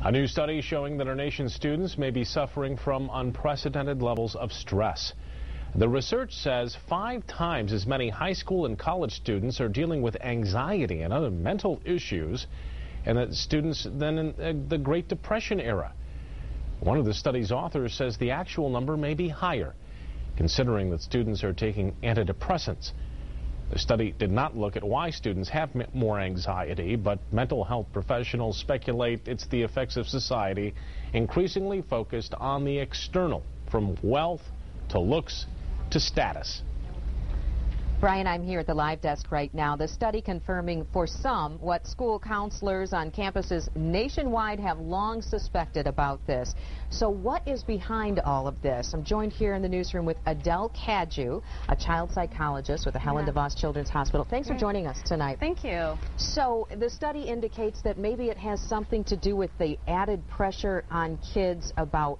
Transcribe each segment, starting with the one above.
A new study showing that our nation's students may be suffering from unprecedented levels of stress. The research says 5 times as many high school and college students are dealing with anxiety and other mental issues and that students than in the Great Depression era. One of the study's authors says the actual number may be higher, considering that students are taking antidepressants. The study did not look at why students have more anxiety, but mental health professionals speculate it's the effects of society increasingly focused on the external, from wealth to looks to status. Brian, I'm here at the live desk right now. The study confirming for some what school counselors on campuses nationwide have long suspected about this. So what is behind all of this? I'm joined here in the newsroom with Adele Cadieux, a child psychologist with the Helen DeVos Children's Hospital. Thanks for joining us tonight. Thank you. So the study indicates that maybe it has something to do with the added pressure on kids about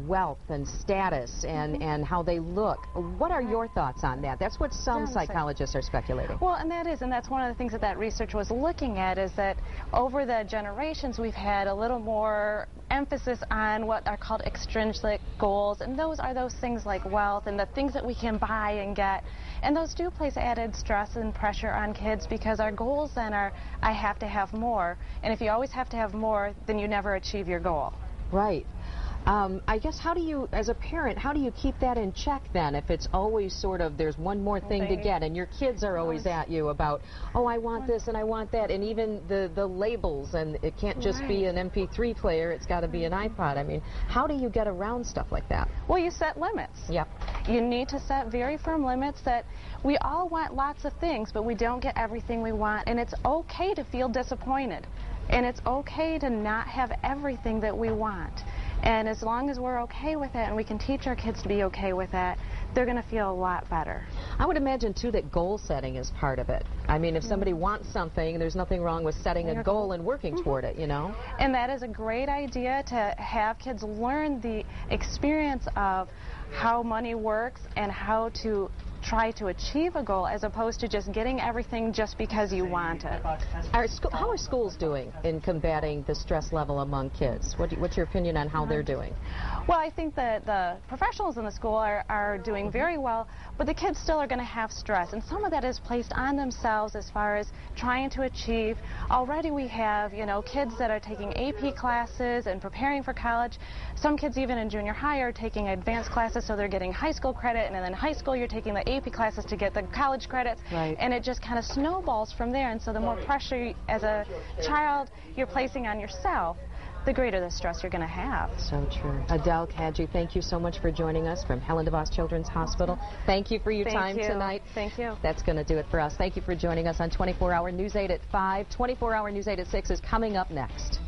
wealth and status and how they look. What are your thoughts on that? That's what some psychologists are speculating. Well, and that's one of the things that research was looking at, is that over the generations we've had a little more emphasis on what are called extrinsic goals, and those are those things like wealth and the things that we can buy and get. And those do place added stress and pressure on kids because our goals then are, I have to have more. And if you always have to have more, then you never achieve your goal. Right. I guess how do you, as a parent, how do you keep that in check then if it's always sort of there's one more thing to get and your kids are always at you about, oh, I want this and I want that, and even the labels, and it can't just be an MP3 player, it's got to be an iPod. I mean, how do you get around stuff like that? Well, you set limits. Yep. You need to set very firm limits that we all want lots of things, but we don't get everything we want, and it's okay to feel disappointed, and it's okay to not have everything that we want. And as long as we're okay with it and we can teach our kids to be okay with that, they're going to feel a lot better. I would imagine, too, that goal setting is part of it. I mean, if somebody wants something, there's nothing wrong with setting a goal and working toward it, you know? And that is a great idea, to have kids learn the experience of how money works and how to try to achieve a goal, as opposed to just getting everything just because you want it. How are schools doing in combating the stress level among kids? What's your opinion on how they're doing? Well, I think that the professionals in the school are doing very well, but the kids still are going to have stress, and some of that is placed on themselves as far as trying to achieve. Already we have, kids that are taking AP classes and preparing for college. Some kids even in junior high are taking advanced classes, so they're getting high school credit, and then in high school you're taking the AP classes to get the college credits, and it just kind of snowballs from there. And so the more pressure as a child you're placing on yourself, the greater the stress you're going to have. So true. Adele Cadieux, thank you so much for joining us from Helen DeVos Children's Hospital. Thank you for your time tonight. Thank you. That's going to do it for us. Thank you for joining us on 24 Hour News 8 at 5. 24 Hour News 8 at 6 is coming up next.